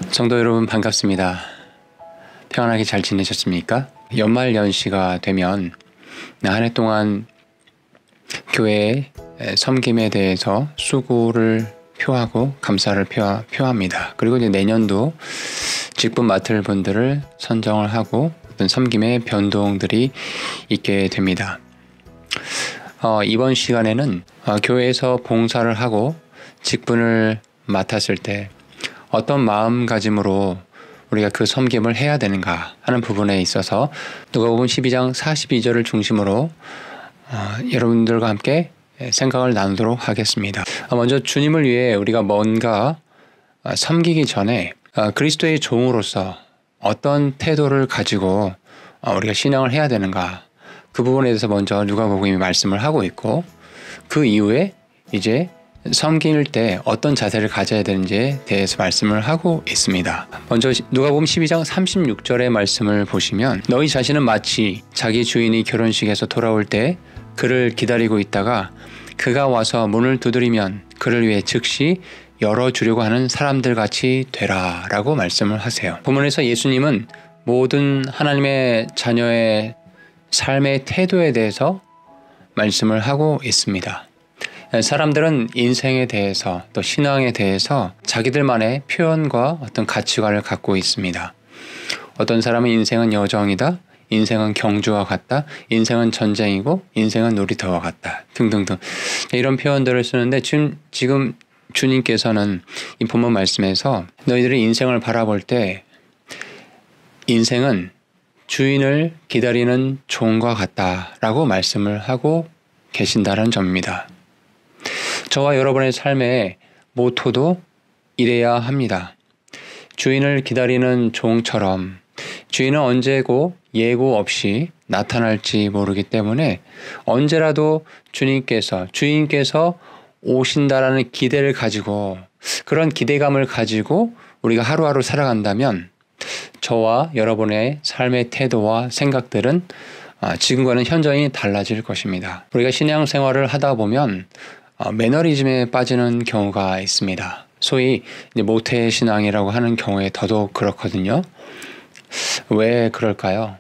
성도 여러분 반갑습니다. 평안하게 잘 지내셨습니까? 연말 연시가 되면 한 해 동안 교회의 섬김에 대해서 수고를 표하고 감사를 표합니다. 그리고 이제 내년도 직분 맡을 분들을 선정을 하고 어떤 섬김의 변동들이 있게 됩니다. 이번 시간에는 교회에서 봉사를 하고 직분을 맡았을 때 어떤 마음가짐으로 우리가 그 섬김을 해야 되는가 하는 부분에 있어서 누가복음 12장 42절을 중심으로 여러분들과 함께 생각을 나누도록 하겠습니다. 먼저 주님을 위해 우리가 뭔가 섬기기 전에 그리스도의 종으로서 어떤 태도를 가지고 우리가 신앙을 해야 되는가, 그 부분에 대해서 먼저 누가복음이 말씀을 하고 있고, 그 이후에 이제 섬길 때 어떤 자세를 가져야 되는지에 대해서 말씀을 하고 있습니다. 먼저 누가복음 12장 36절의 말씀을 보시면, 너희 자신은 마치 자기 주인이 결혼식에서 돌아올 때 그를 기다리고 있다가 그가 와서 문을 두드리면 그를 위해 즉시 열어주려고 하는 사람들 같이 되라 라고 말씀을 하세요. 본문에서 예수님은 모든 하나님의 자녀의 삶의 태도에 대해서 말씀을 하고 있습니다. 사람들은 인생에 대해서 또 신앙에 대해서 자기들만의 표현과 어떤 가치관을 갖고 있습니다. 어떤 사람은 인생은 여정이다, 인생은 경주와 같다, 인생은 전쟁이고 인생은 놀이터와 같다 등등등 이런 표현들을 쓰는데, 지금 주님께서는 이 본문 말씀에서 너희들이 인생을 바라볼 때 인생은 주인을 기다리는 종과 같다라고 말씀을 하고 계신다는 점입니다. 저와 여러분의 삶의 모토도 이래야 합니다. 주인을 기다리는 종처럼 주인은 언제고 예고 없이 나타날지 모르기 때문에 언제라도 주인께서 오신다라는 기대를 가지고, 그런 기대감을 가지고 우리가 하루하루 살아간다면 저와 여러분의 삶의 태도와 생각들은 지금과는 현저히 달라질 것입니다. 우리가 신앙생활을 하다 보면 매너리즘에 빠지는 경우가 있습니다. 소위 모태신앙이라고 하는 경우에 더더욱 그렇거든요. 왜 그럴까요?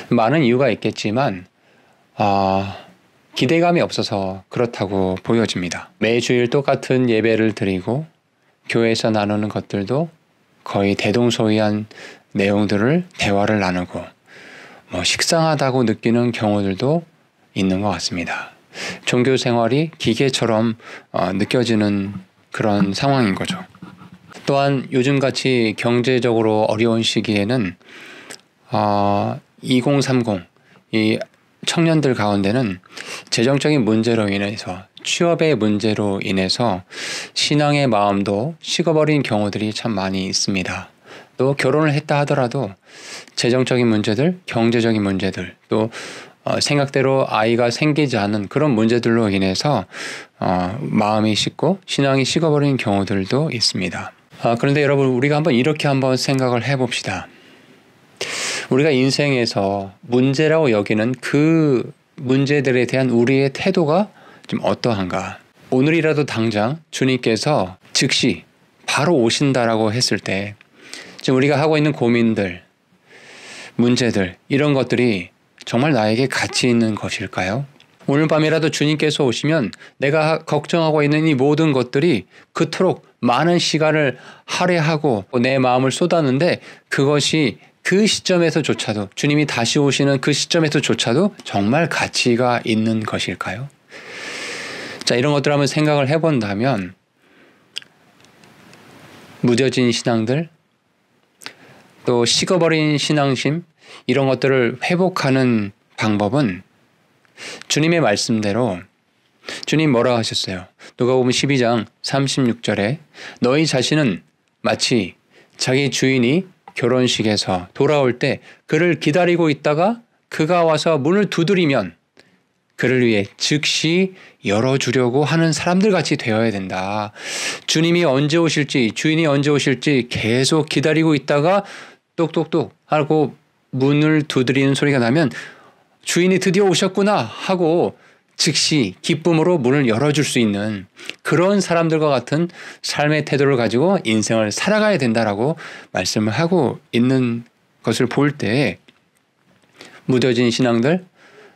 많은 이유가 있겠지만 기대감이 없어서 그렇다고 보여집니다. 매주일 똑같은 예배를 드리고 교회에서 나누는 것들도 거의 대동소이한 내용들을 대화를 나누고 식상하다고 느끼는 경우들도 있는 것 같습니다. 종교 생활이 기계처럼 느껴지는 그런 상황인 거죠. 또한 요즘같이 경제적으로 어려운 시기에는 2030 이 청년들 가운데는 재정적인 문제로 인해서, 취업의 문제로 인해서 신앙의 마음도 식어버린 경우들이 참 많이 있습니다. 또 결혼을 했다 하더라도 재정적인 문제들, 경제적인 문제들, 또 생각대로 아이가 생기지 않는 그런 문제들로 인해서 마음이 식고 신앙이 식어버린 경우들도 있습니다. 그런데 여러분, 우리가 이렇게 한번 생각을 해봅시다. 우리가 인생에서 문제라고 여기는 그 문제들에 대한 우리의 태도가 좀 어떠한가? 오늘이라도 당장 주님께서 즉시 바로 오신다라고 했을 때 지금 우리가 하고 있는 고민들, 문제들, 이런 것들이 정말 나에게 가치 있는 것일까요? 오늘 밤이라도 주님께서 오시면 내가 걱정하고 있는 이 모든 것들이 그토록 많은 시간을 할애하고 내 마음을 쏟았는데 그것이 그 시점에서조차도, 주님이 다시 오시는 그 시점에서조차도 정말 가치가 있는 것일까요? 자, 이런 것들 한번 생각을 해본다면 무뎌진 신앙들, 또 식어버린 신앙심, 이런 것들을 회복하는 방법은 주님의 말씀대로, 주님 뭐라 하셨어요? 누가복음 12장 36절에 너희 자신은 마치 자기 주인이 결혼식에서 돌아올 때 그를 기다리고 있다가 그가 와서 문을 두드리면 그를 위해 즉시 열어주려고 하는 사람들 같이 되어야 된다. 주님이 언제 오실지, 주인이 언제 오실지 계속 기다리고 있다가 똑똑똑 하고 문을 두드리는 소리가 나면 주인이 드디어 오셨구나 하고 즉시 기쁨으로 문을 열어줄 수 있는 그런 사람들과 같은 삶의 태도를 가지고 인생을 살아가야 된다라고 말씀을 하고 있는 것을 볼 때 무뎌진 신앙들,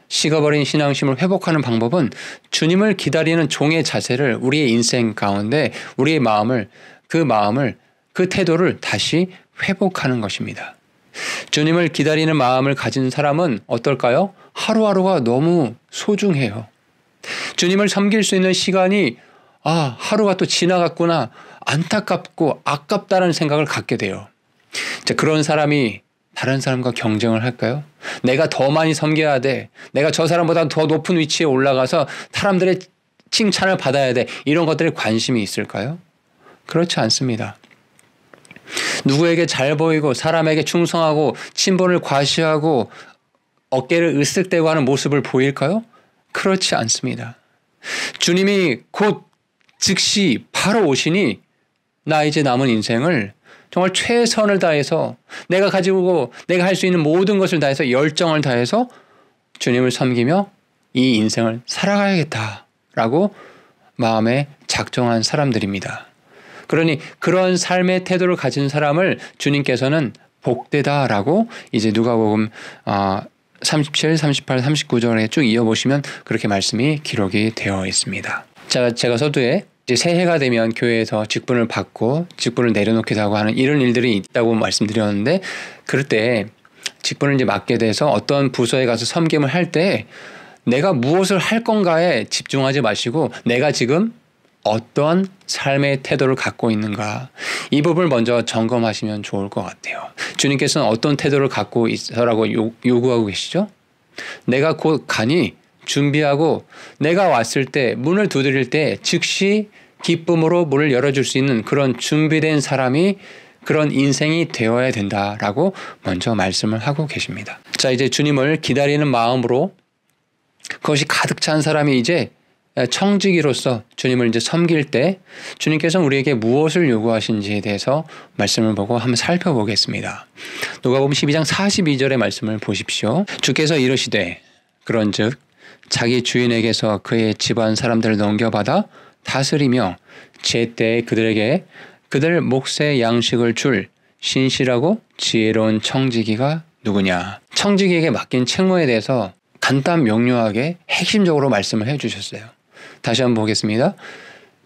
식어버린 신앙심을 회복하는 방법은 주님을 기다리는 종의 자세를 우리의 인생 가운데 우리의 마음을, 그 태도를 다시 회복하는 것입니다. 주님을 기다리는 마음을 가진 사람은 어떨까요? 하루하루가 너무 소중해요. 주님을 섬길 수 있는 시간이 하루가 또 지나갔구나, 안타깝고 아깝다는 생각을 갖게 돼요. 자, 그런 사람이 다른 사람과 경쟁을 할까요? 내가 더 많이 섬겨야 돼. 내가 저 사람보다 더 높은 위치에 올라가서 사람들의 칭찬을 받아야 돼. 이런 것들에 관심이 있을까요? 그렇지 않습니다. 누구에게 잘 보이고 사람에게 충성하고 친분을 과시하고 어깨를 으쓱대고 하는 모습을 보일까요? 그렇지 않습니다. 주님이 곧 즉시 바로 오시니 나 이제 남은 인생을 정말 최선을 다해서 내가 할 수 있는 모든 것을 다해서 열정을 다해서 주님을 섬기며 이 인생을 살아가야겠다라고 마음에 작정한 사람들입니다. 그러니 그런 삶의 태도를 가진 사람을 주님께서는 복되다라고 이제 누가복음 37, 38, 39절에 쭉 이어보시면 그렇게 말씀이 기록이 되어 있습니다. 제가 서두에 이제 새해가 되면 교회에서 직분을 받고 직분을 내려놓기도 하고 하는 이런 일들이 있다고 말씀드렸는데, 그럴 때 직분을 이제 맡게 돼서 어떤 부서에 가서 섬김을 할 때 내가 무엇을 할 건가에 집중하지 마시고 내가 지금 어떤 삶의 태도를 갖고 있는가, 이 부분을 먼저 점검하시면 좋을 것 같아요. 주님께서는 어떤 태도를 갖고 있어라고 요구하고 계시죠? 내가 곧 가니 준비하고 내가 왔을 때 문을 두드릴 때 즉시 기쁨으로 문을 열어줄 수 있는 그런 준비된 사람이, 그런 인생이 되어야 된다라고 먼저 말씀을 하고 계십니다. 자, 이제 주님을 기다리는 마음으로 그것이 가득 찬 사람이 이제 청지기로서 주님을 이제 섬길 때 주님께서 우리에게 무엇을 요구하신지에 대해서 말씀을 보고 한번 살펴보겠습니다. 누가복음 12장 42절의 말씀을 보십시오. 주께서 이르시되 그런즉 자기 주인에게서 그의 집안 사람들을 넘겨받아 다스리며 제때에 그들에게 그들 몫의 양식을 줄 신실하고 지혜로운 청지기가 누구냐. 청지기에게 맡긴 책무에 대해서 간단 명료하게 핵심적으로 말씀을 해주셨어요. 다시 한번 보겠습니다.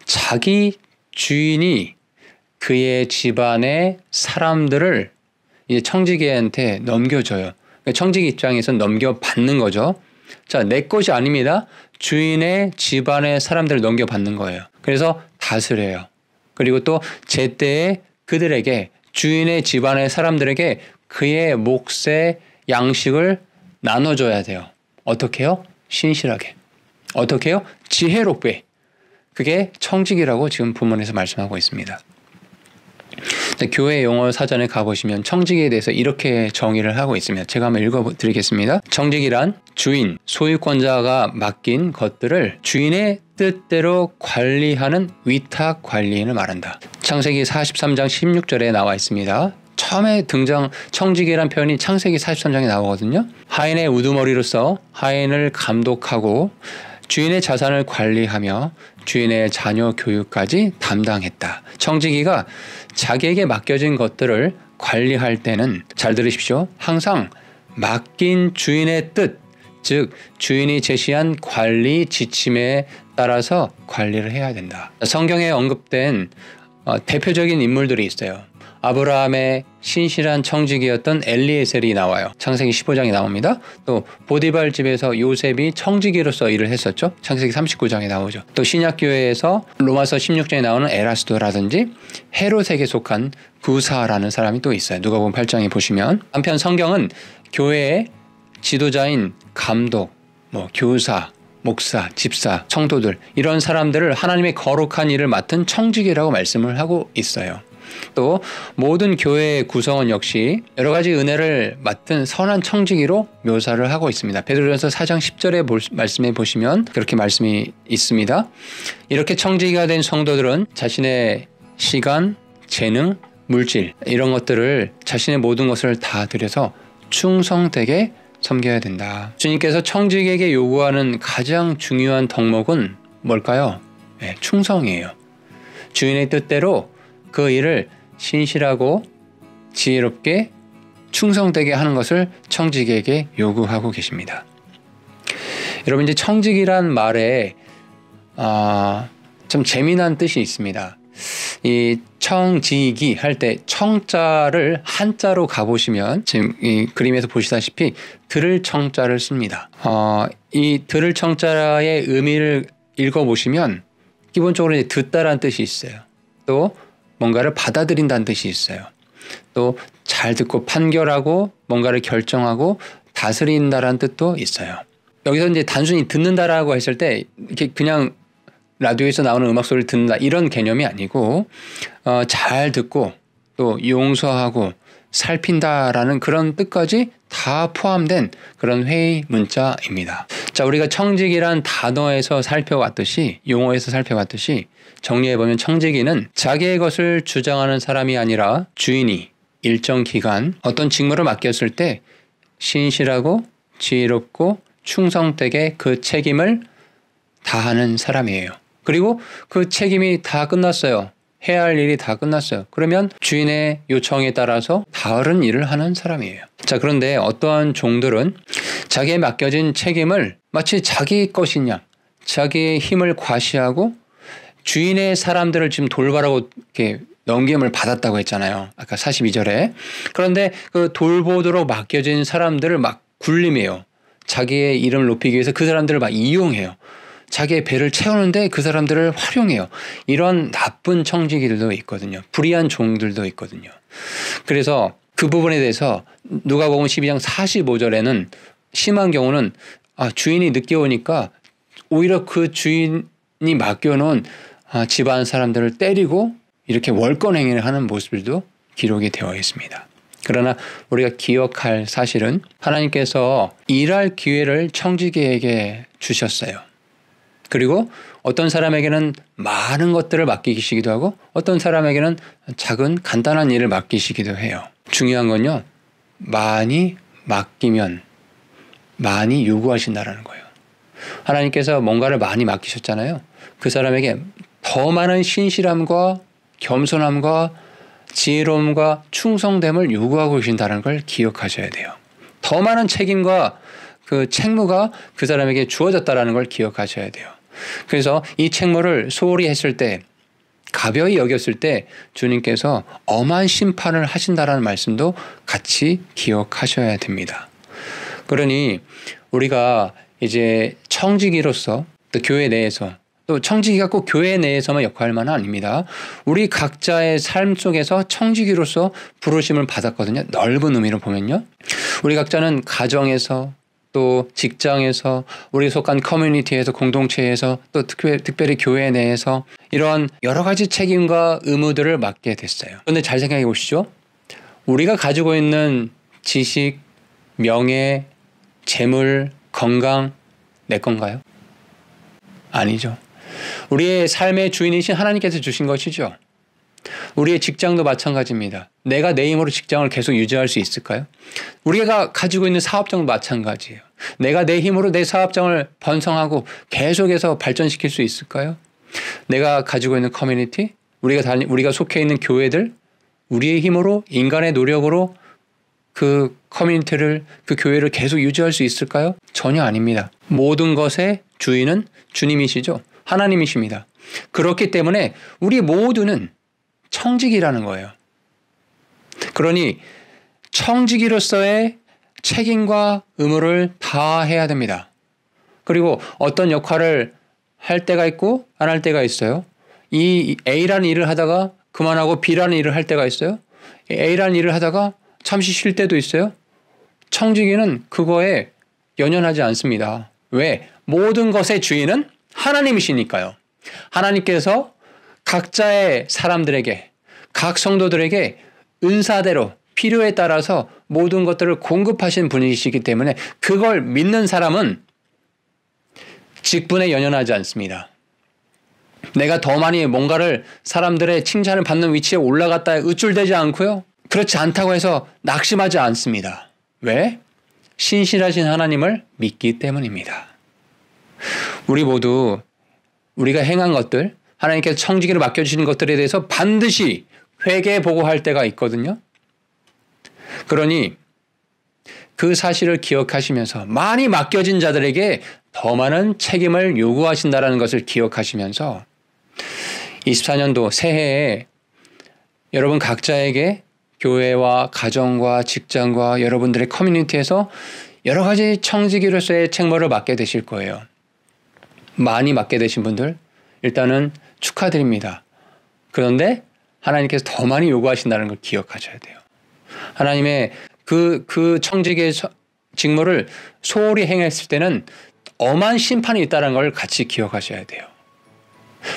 자기 주인이 그의 집안의 사람들을 이제 청지기한테 넘겨줘요. 청지기 입장에서 넘겨받는 거죠. 자, 내 것이 아닙니다. 주인의 집안의 사람들을 넘겨받는 거예요. 그래서 다스려요. 그리고 또 제때에 그들에게, 주인의 집안의 사람들에게 그의 몫의 양식을 나눠줘야 돼요. 어떻게 해요? 신실하게. 어떻게 해요? 지혜롭게. 그게 청지기라고 지금 본문에서 말씀하고 있습니다. 교회 용어 사전에 가보시면 청지기에 대해서 이렇게 정의를 하고 있습니다. 제가 한번 읽어드리겠습니다. 청지기란 주인, 소유권자가 맡긴 것들을 주인의 뜻대로 관리하는 위탁 관리인을 말한다. 창세기 43장 16절에 나와 있습니다. 처음에 등장 청지기란 표현이 창세기 43장에 나오거든요. 하인의 우두머리로서 하인을 감독하고 주인의 자산을 관리하며 주인의 자녀 교육까지 담당했다. 청지기가 자기에게 맡겨진 것들을 관리할 때는, 잘 들으십시오, 항상 맡긴 주인의 뜻, 즉 주인이 제시한 관리 지침에 따라서 관리를 해야 된다. 성경에 언급된 대표적인 인물들이 있어요. 아브라함의 신실한 청지기였던 엘리에셀이 나와요. 창세기 15장에 나옵니다. 또 보디발 집에서 요셉이 청지기로서 일을 했었죠. 창세기 39장에 나오죠. 또 신약교회에서 로마서 16장에 나오는 에라스도라든지 헤롯에게 속한 구사라는 사람이 또 있어요. 누가복음 8장에 보시면. 한편 성경은 교회의 지도자인 감독, 교사, 목사, 집사, 성도들, 이런 사람들을 하나님의 거룩한 일을 맡은 청지기라고 말씀을 하고 있어요. 또 모든 교회의 구성원 역시 여러 가지 은혜를 맡은 선한 청지기로 묘사를 하고 있습니다. 베드로전서 4장 10절의 말씀에 보시면 그렇게 말씀이 있습니다. 이렇게 청지기가 된 성도들은 자신의 시간, 재능, 물질, 이런 것들을, 자신의 모든 것을 다 들여서 충성되게 섬겨야 된다. 주님께서 청직에게 요구하는 가장 중요한 덕목은 뭘까요? 네, 충성이에요. 주인의 뜻대로 그 일을 신실하고 지혜롭게 충성되게 하는 것을 청직에게 요구하고 계십니다. 여러분, 이제 청직이란 말에 좀 재미난 뜻이 있습니다. 이 청지기 할 때 청자를 한자로 가보시면 지금 이 그림에서 보시다시피 들을 청자를 씁니다. 이 들을 청자의 의미를 읽어보시면 기본적으로 이제 듣다라는 뜻이 있어요. 또 뭔가를 받아들인다는 뜻이 있어요. 또 잘 듣고 판결하고 뭔가를 결정하고 다스린다라는 뜻도 있어요. 여기서 이제 단순히 듣는다라고 했을 때 이렇게 그냥 라디오에서 나오는 음악 소리를 듣는다 이런 개념이 아니고 잘 듣고 또 용서하고 살핀다라는 그런 뜻까지 다 포함된 그런 회의 문자입니다. 자, 우리가 청지기란 단어에서 살펴봤듯이 용어에서 살펴봤듯이 정리해보면 청지기는 자기의 것을 주장하는 사람이 아니라 주인이 일정 기간 어떤 직무를 맡겼을 때 신실하고 지혜롭고 충성되게 그 책임을 다하는 사람이에요. 그리고 그 책임이 다 끝났어요. 해야 할 일이 다 끝났어요. 그러면 주인의 요청에 따라서 다른 일을 하는 사람이에요. 자, 그런데 어떠한 종들은 자기에 맡겨진 책임을 마치 자기 것이냐, 자기의 힘을 과시하고 주인의 사람들을 지금 돌보라고 이렇게 넘김을 받았다고 했잖아요. 아까 42절에. 그런데 그 돌보도록 맡겨진 사람들을 막 군림해요. 자기의 이름을 높이기 위해서 그 사람들을 막 이용해요. 자기의 배를 채우는데 그 사람들을 활용해요. 이런 나쁜 청지기들도 있거든요. 불의한 종들도 있거든요. 그래서 그 부분에 대해서 누가복음 12장 45절에는 심한 경우는 주인이 늦게 오니까 오히려 그 주인이 맡겨놓은 집안 사람들을 때리고 이렇게 월권 행위를 하는 모습들도 기록이 되어 있습니다. 그러나 우리가 기억할 사실은 하나님께서 일할 기회를 청지기에게 주셨어요. 그리고 어떤 사람에게는 많은 것들을 맡기시기도 하고 어떤 사람에게는 작은 간단한 일을 맡기시기도 해요. 중요한 건요, 많이 맡기면 많이 요구하신다는 거예요. 하나님께서 뭔가를 많이 맡기셨잖아요. 그 사람에게 더 많은 신실함과 겸손함과 지혜로움과 충성됨을 요구하고 계신다는 걸 기억하셔야 돼요. 더 많은 책임과 그 책무가 그 사람에게 주어졌다는 걸 기억하셔야 돼요. 그래서 이 책무를 소홀히 했을 때, 가벼이 여겼을 때 주님께서 엄한 심판을 하신다라는 말씀도 같이 기억하셔야 됩니다. 그러니 우리가 이제 청지기로서 또 교회 내에서 또 청지기가 꼭 교회 내에서만 역할만 아닙니다. 우리 각자의 삶 속에서 청지기로서 부르심을 받았거든요. 넓은 의미로 보면요. 우리 각자는 가정에서 또 직장에서 우리 속한 커뮤니티에서 공동체에서 또 특별히 교회 내에서 이러한 여러 가지 책임과 의무들을 맡게 됐어요. 그런데 잘 생각해 보시죠. 우리가 가지고 있는 지식, 명예, 재물, 건강 내 건가요? 아니죠. 우리의 삶의 주인이신 하나님께서 주신 것이죠. 우리의 직장도 마찬가지입니다. 내가 내 힘으로 직장을 계속 유지할 수 있을까요? 우리가 가지고 있는 사업장도 마찬가지예요. 내가 내 힘으로 내 사업장을 번성하고 계속해서 발전시킬 수 있을까요? 내가 가지고 있는 커뮤니티, 우리가 속해 있는 교회들, 우리의 힘으로 인간의 노력으로 그 커뮤니티를, 그 교회를 계속 유지할 수 있을까요? 전혀 아닙니다. 모든 것의 주인은 주님이시죠. 하나님이십니다. 그렇기 때문에 우리 모두는 청지기라는 거예요. 그러니 청지기로서의 책임과 의무를 다해야 됩니다. 그리고 어떤 역할을 할 때가 있고 안 할 때가 있어요. 이 A라는 일을 하다가 그만하고 B라는 일을 할 때가 있어요. A라는 일을 하다가 잠시 쉴 때도 있어요. 청지기는 그거에 연연하지 않습니다. 왜? 모든 것의 주인은 하나님이시니까요. 하나님께서 각자의 사람들에게, 각 성도들에게 은사대로 필요에 따라서 모든 것들을 공급하신 분이시기 때문에 그걸 믿는 사람은 직분에 연연하지 않습니다. 내가 더 많이 뭔가를 사람들의 칭찬을 받는 위치에 올라갔다 의쭐대지 않고요. 그렇지 않다고 해서 낙심하지 않습니다. 왜? 신실하신 하나님을 믿기 때문입니다. 우리 모두 우리가 행한 것들, 하나님께서 청지기로 맡겨주시는 것들에 대해서 반드시 회개 보고할 때가 있거든요. 그러니 그 사실을 기억하시면서 많이 맡겨진 자들에게 더 많은 책임을 요구하신다는 것을 기억하시면서 24년도 새해에 여러분 각자에게 교회와 가정과 직장과 여러분들의 커뮤니티에서 여러 가지 청지기로서의 책무를 맡게 되실 거예요. 많이 맡게 되신 분들 일단은 축하드립니다. 그런데 하나님께서 더 많이 요구하신다는 걸 기억하셔야 돼요. 하나님의 그 청지기의 직무를 소홀히 행했을 때는 엄한 심판이 있다는 걸 같이 기억하셔야 돼요.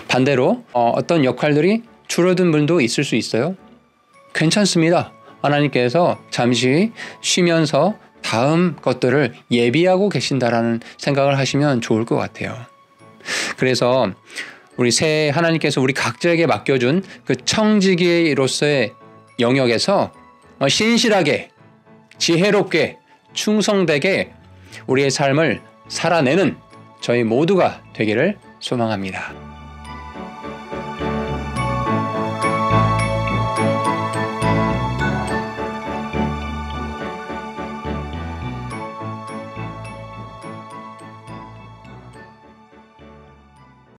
반대로 어떤 역할들이 줄어든 분도 있을 수 있어요. 괜찮습니다. 하나님께서 잠시 쉬면서 다음 것들을 예비하고 계신다라는 생각을 하시면 좋을 것 같아요. 그래서 우리 새해 하나님께서 우리 각자에게 맡겨준 그 청지기로서의 영역에서 신실하게, 지혜롭게, 충성되게 우리의 삶을 살아내는 저희 모두가 되기를 소망합니다.